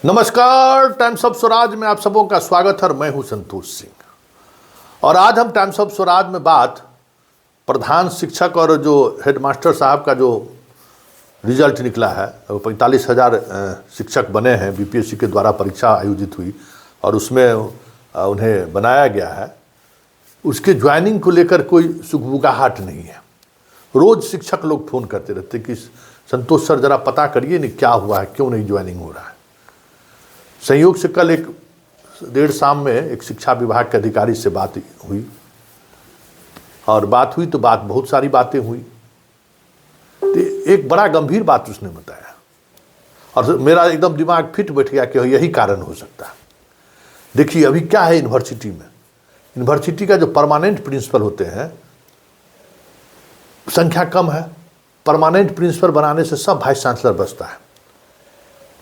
नमस्कार, times of Swaraj में आप सबों का स्वागत है। मैं हूं संतोष सिंह और आज हम टाइम्स ऑफ स्वराज में बात प्रधान शिक्षक और जो हेडमास्टर साहब का जो रिजल्ट निकला है, 45,000 शिक्षक बने हैं। बीपीएससी के द्वारा परीक्षा आयोजित हुई और उसमें उन्हें बनाया गया है। उसके ज्वाइनिंग को लेकर कोई सुगबुगाहट नहीं है। रोज़ शिक्षक लोग फ़ोन करते रहते कि संतोष सर ज़रा पता करिए नहीं क्या हुआ है, क्यों नहीं ज्वाइनिंग हो रहा है। संयोग से कल एक देर शाम में एक शिक्षा विभाग के अधिकारी से बात हुई और बात हुई तो बहुत सारी बातें हुई। तो एक बड़ा गंभीर बात उसने बताया और मेरा एकदम दिमाग फिट बैठ गया कि यही कारण हो सकता है। देखिए अभी क्या है, यूनिवर्सिटी का जो परमानेंट प्रिंसिपल होते हैं संख्या कम है। परमानेंट प्रिंसिपल बनाने से सब वाइस चांसलर बचता है,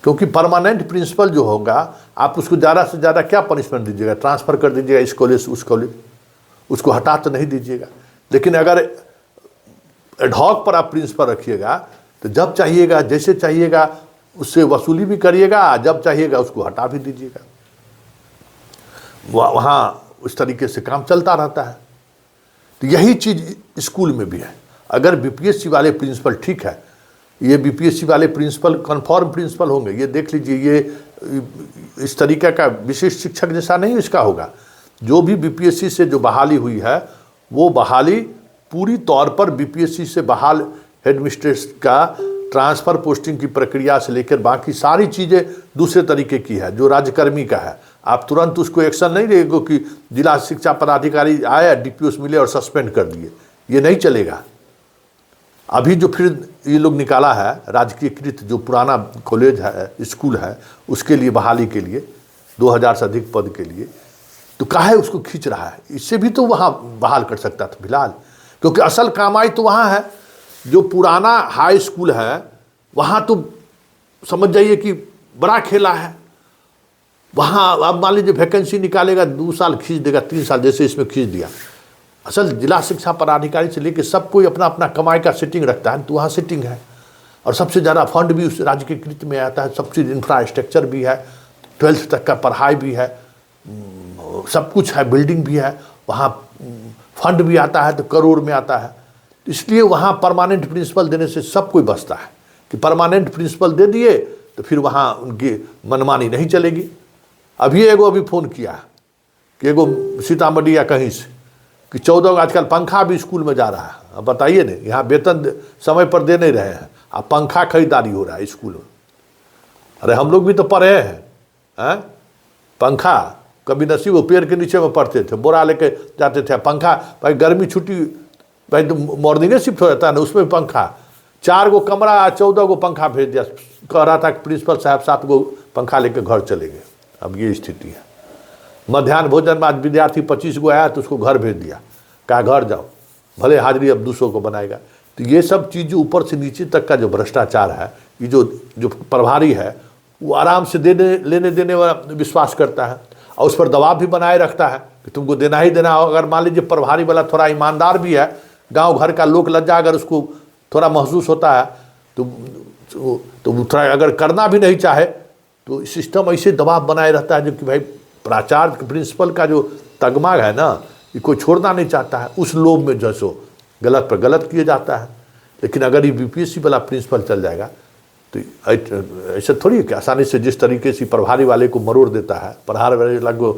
क्योंकि परमानेंट प्रिंसिपल जो होगा आप उसको ज़्यादा से ज़्यादा क्या पनिशमेंट दीजिएगा, ट्रांसफ़र कर दीजिएगा इस कॉलेज उस कॉलेज, उसको हटा तो नहीं दीजिएगा। लेकिन अगर एडहॉक पर आप प्रिंसिपल रखिएगा तो जब चाहिएगा जैसे चाहिएगा उससे वसूली भी करिएगा, जब चाहिएगा उसको हटा भी दीजिएगा। वहाँ उस तरीके से काम चलता रहता है। तो यही चीज़ स्कूल में भी है। अगर बीपीएससी वाले प्रिंसिपल ठीक है, ये बीपीएससी वाले प्रिंसिपल कन्फर्म प्रिंसिपल होंगे, ये देख लीजिए, ये इस तरीके का विशेष शिक्षक जैसा नहीं इसका होगा। जो भी बीपीएससी से जो बहाली हुई है वो बहाली पूरी तौर पर बीपीएससी से बहाल हेडमिस्ट्रेस का ट्रांसफ़र पोस्टिंग की प्रक्रिया से लेकर बाकी सारी चीज़ें दूसरे तरीके की है, जो राज्यकर्मी का है। आप तुरंत उसको एक्शन नहीं लेंगे कि जिला शिक्षा पदाधिकारी आया, डीपीओ मिले और सस्पेंड कर दिए, ये नहीं चलेगा। अभी जो फिर ये लोग निकाला है राजकीयकृत जो पुराना कॉलेज है, स्कूल है, उसके लिए बहाली के लिए 2000 से अधिक पद के लिए, तो काहे उसको खींच रहा है। इससे भी तो वहाँ बहाल कर सकता था फिलहाल, क्योंकि असल कामाई तो वहाँ है। जो पुराना हाई स्कूल है वहाँ तो समझ जाइए कि बड़ा खेला है। वहाँ अब मान लीजिए वैकेंसी निकालेगा, 2 साल खींच देगा, 3 साल जैसे इसमें खींच दिया। असल जिला शिक्षा पदाधिकारी से लेकर सब कोई अपना अपना कमाई का सेटिंग रखता है, तो वहाँ सेटिंग है। और सबसे ज़्यादा फंड भी उस राज्य के कृत में आता है, सबसे इंफ्रास्ट्रक्चर भी है, 12th तक का पढ़ाई भी है, सब कुछ है, बिल्डिंग भी है, वहाँ फंड भी आता है तो करोड़ में आता है। इसलिए वहाँ परमानेंट प्रिंसिपल देने से सब कोई बचता है कि परमानेंट प्रिंसिपल दे दिए तो फिर वहाँ उनकी मनमानी नहीं चलेगी। अभी फ़ोन किया कि एगो सीतामढ़ी या कहीं से कि 14 आजकल पंखा भी स्कूल में जा रहा है। अब बताइए ना, यहाँ वेतन समय पर दे नहीं रहे हैं, अब पंखा खरीदारी हो रहा है स्कूल में। अरे हम लोग भी तो पढ़े हैं, पंखा कभी नसीब वो पेड़ के नीचे में पढ़ते थे, बोरा लेके जाते थे। पंखा भाई गर्मी छुट्टी भाई तो मॉर्निंगे शिफ्ट हो जाता है ना, उसमें पंखा 4 गो कमरा 14 गो पंखा भेज दिया। कह रहा था कि प्रिंसिपल साहब 7 गो पंखा लेके घर चले गए। अब ये स्थिति है। मध्याह्न भोजन में आज विद्यार्थी 25 गो आया तो उसको घर भेज दिया, कहा घर जाओ, भले हाजिरी अब 200 को बनाएगा। तो ये सब चीज़ ऊपर से नीचे तक का जो भ्रष्टाचार है, ये जो प्रभारी है वो आराम से लेने देने वाला विश्वास करता है और उस पर दबाव भी बनाए रखता है कि तुमको देना ही देना हो। अगर मान लीजिए प्रभारी वाला थोड़ा ईमानदार भी है, गाँव घर का लोक लज्जा अगर उसको थोड़ा महसूस होता है तो थोड़ा अगर करना भी नहीं चाहे तो सिस्टम ऐसे दबाव बनाए रहता है जो कि भाई प्राचार्य प्रिंसिपल का जो तगमा है ना, ये कोई छोड़ना नहीं चाहता है। उस लोभ में जो सो गलत पर गलत किया जाता है। लेकिन अगर ये बीपीएससी वाला प्रिंसिपल चल जाएगा तो ऐसा थोड़ी है कि आसानी से जिस तरीके से प्रभारी वाले को मरोड़ देता है, प्रभारी वाले वाला को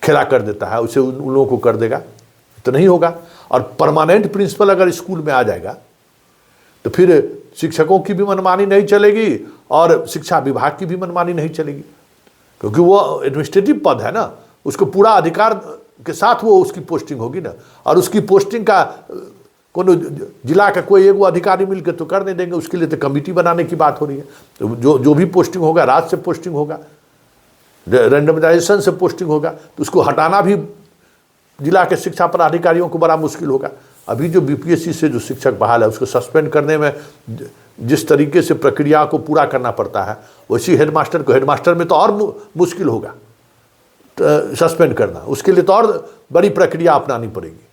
खेला कर देता है, उसे उन लोगों को कर देगा तो नहीं होगा। और परमानेंट प्रिंसिपल अगर स्कूल में आ जाएगा तो फिर शिक्षकों की भी मनमानी नहीं चलेगी और शिक्षा विभाग की भी मनमानी नहीं चलेगी, क्योंकि वो एडमिनिस्ट्रेटिव पद है ना, उसको पूरा अधिकार के साथ वो उसकी पोस्टिंग होगी ना। और उसकी पोस्टिंग का कोनो जिला का कोई एगो अधिकारी मिलकर तो कर नहीं देंगे, उसके लिए तो कमेटी बनाने की बात हो रही है। तो जो भी पोस्टिंग होगा राज्य से पोस्टिंग होगा, रैंडमाइजेशन से पोस्टिंग होगा, तो उसको हटाना भी जिला के शिक्षा पदाधिकारियों को बड़ा मुश्किल होगा। अभी जो बीपीएससी से जो शिक्षक बहाल है उसको सस्पेंड करने में जिस तरीके से प्रक्रिया को पूरा करना पड़ता है, वैसी हेडमास्टर में तो और मुश्किल होगा सस्पेंड करना। उसके लिए तो और बड़ी प्रक्रिया अपनानी पड़ेगी।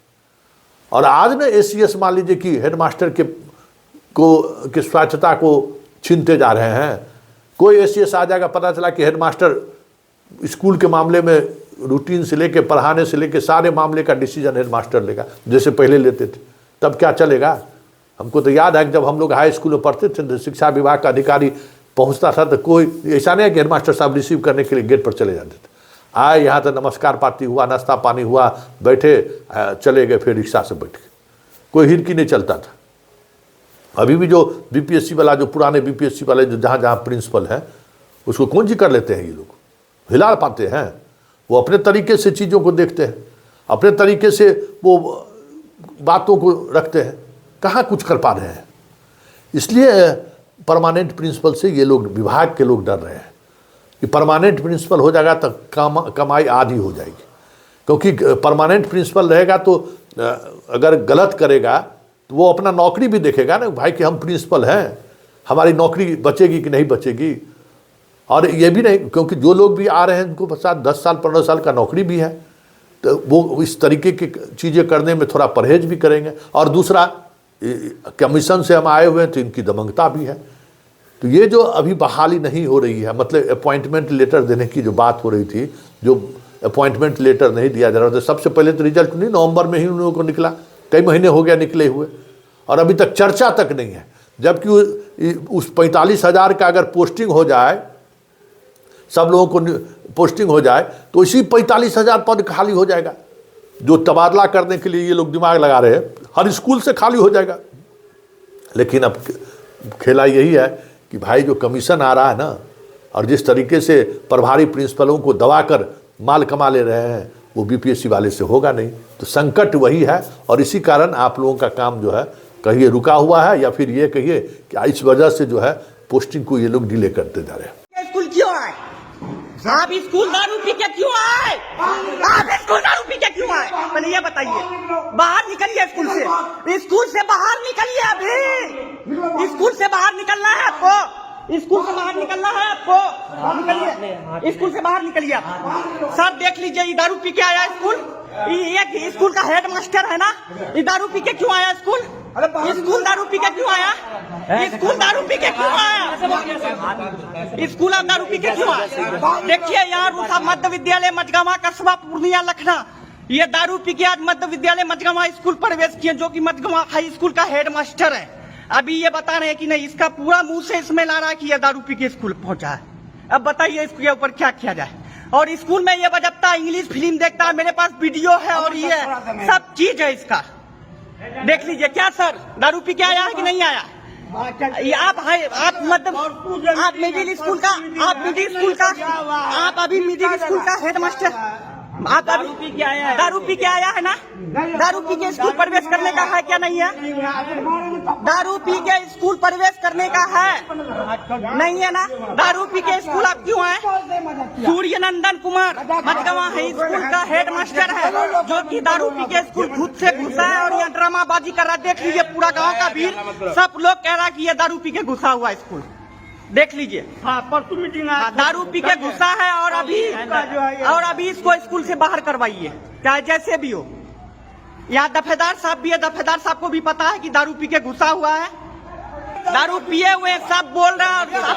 और आज में एसीएस मान लीजिए कि हेडमास्टर के स्वच्छता को छीनते जा रहे हैं, कोई एसीएस आ जाएगा, पता चला कि हेडमास्टर स्कूल के मामले में रूटीन से लेके पढ़ाने से लेके सारे मामले का डिसीजन हेडमास्टर लेगा, जैसे पहले लेते थे। तब क्या चलेगा? हमको तो याद है कि जब हम लोग हाई स्कूल में पढ़ते थे तो शिक्षा विभाग का अधिकारी पहुंचता था तो कोई ऐसा नहीं है कि हेडमास्टर साहब रिसीव करने के लिए गेट पर चले जाते थे। आए यहाँ तो नमस्कार पार्टी हुआ, नाश्ता पानी हुआ, बैठे, चले गए, फिर रिक्शा से बैठ गए, कोई हिरकी नहीं चलता था। अभी भी जो बीपीएससी वाला, जो पुराने बीपीएससी वाले जो जहाँ जहाँ प्रिंसिपल हैं, उसको कौन जी कर लेते हैं, ये लोग हिला पाते हैं। वो अपने तरीके से चीज़ों को देखते हैं, अपने तरीके से वो बातों को रखते हैं, कहाँ कुछ कर पा रहे हैं। इसलिए परमानेंट प्रिंसिपल से ये लोग, विभाग के लोग डर रहे हैं कि परमानेंट प्रिंसिपल हो जाएगा तो कमाई आधी हो जाएगी। क्योंकि परमानेंट प्रिंसिपल रहेगा तो अगर गलत करेगा तो वो अपना नौकरी भी देखेगा ना, भाई कि हम प्रिंसिपल हैं, हमारी नौकरी बचेगी कि नहीं बचेगी। और ये भी नहीं, क्योंकि जो लोग भी आ रहे हैं उनको 10 साल 15 साल का नौकरी भी है, तो वो इस तरीके की चीज़ें करने में थोड़ा परहेज भी करेंगे। और दूसरा, कमीशन से हम आए हुए हैं तो इनकी दमंगता भी है। तो ये जो अभी बहाली नहीं हो रही है, मतलब अपॉइंटमेंट लेटर देने की जो बात हो रही थी, जो अपॉइंटमेंट लेटर नहीं दिया जा रहा था, सबसे पहले तो रिजल्ट नहीं नवंबर में ही उन लोगों को निकला, कई महीने हो गया निकले हुए, और अभी तक चर्चा तक नहीं है। जबकि उस 45,000 का अगर पोस्टिंग हो जाए, सब लोगों को पोस्टिंग हो जाए, तो इसी 45,000 पद खाली हो जाएगा। जो तबादला करने के लिए ये लोग दिमाग लगा रहे हैं, हर स्कूल से खाली हो जाएगा। लेकिन अब खेला यही है कि भाई जो कमीशन आ रहा है ना, और जिस तरीके से प्रभारी प्रिंसिपलों को दबाकर माल कमा ले रहे हैं, वो बीपीएससी वाले से होगा नहीं। तो संकट वही है, और इसी कारण आप लोगों का काम जो है कहिए रुका हुआ है, या फिर ये कहिए कि इस वजह से जो है पोस्टिंग को ये लोग डिले करते जा रहे हैं। स्कूल क्यों आए आप? स्कूल दारू पी के क्यों आए? आप स्कूल दारू पी के क्यों आए? पहले ये बताइए। बाहर निकलिए स्कूल से बाहर निकलिए। अभी स्कूल से बाहर निकलना है आपको, स्कूल से बाहर निकलना है आपको। निकलिए, स्कूल से बाहर निकलिए आप। सर देख लीजिए, ये दारू पी के आया स्कूल। ये स्कूल का हेड मास्टर है ना, ये दारू पी के क्यों आया स्कूल? स्कूल दारू पी के क्यों आया? स्कूल दारू पी के क्यों आया? स्कूल आप दारू पी के क्यों आया? देखिए यहाँ रूसा मध्य विद्यालय मझगावा, कस्बा, पूर्णिया, लखना, ये दारू पी के आज मध्य विद्यालय मझगावा स्कूल प्रवेश किए, जो कि मझगावा हाई स्कूल का हेड मास्टर है। अभी ये बता रहे हैं कि नहीं, इसका पूरा मुंह से स्मेल आ रहा है कि ये दारू पी के स्कूल पहुंचा है। अब बताइए इसके ऊपर क्या किया जाए। और स्कूल में ये बजता इंग्लिश फिल्म देखता है, मेरे पास वीडियो है और ये सब चीज है इसका, देख लीजिए। क्या सर दारू पी के आया है कि नहीं आया? आप मतलब आप मिडिल स्कूल का, आप अभी मिडिल स्कूल का हेडमास्टर, आप दारू पी के आया है ना? दारू पी के स्कूल प्रवेश करने का है क्या नहीं है? दारू पी के स्कूल प्रवेश करने का है नहीं है ना? दारू पी के स्कूल आप क्यों आए? सूर्य नंदन कुमार मझगावा हाई स्कूल का हेड मास्टर है, जो कि दारू पी के स्कूल खुद से घुसा है और यहाँ ड्रामाबाजी कर रहा है। देख लीजिए, पूरा गांव का भीड़, सब लोग कह रहा है कि ये दारू पी के घुसा हुआ स्कूल, देख लीजिए। परसों मीटिंग दारू पी के घुसा है, और अभी इसको स्कूल से बाहर करवाइए, चाहे जैसे भी हो। यहाँ दफेदार साहब भी है, दफेदार साहब को भी पता है कि दारू पी के घुसा हुआ है, दारू पिए हुए सब बोल रहा है।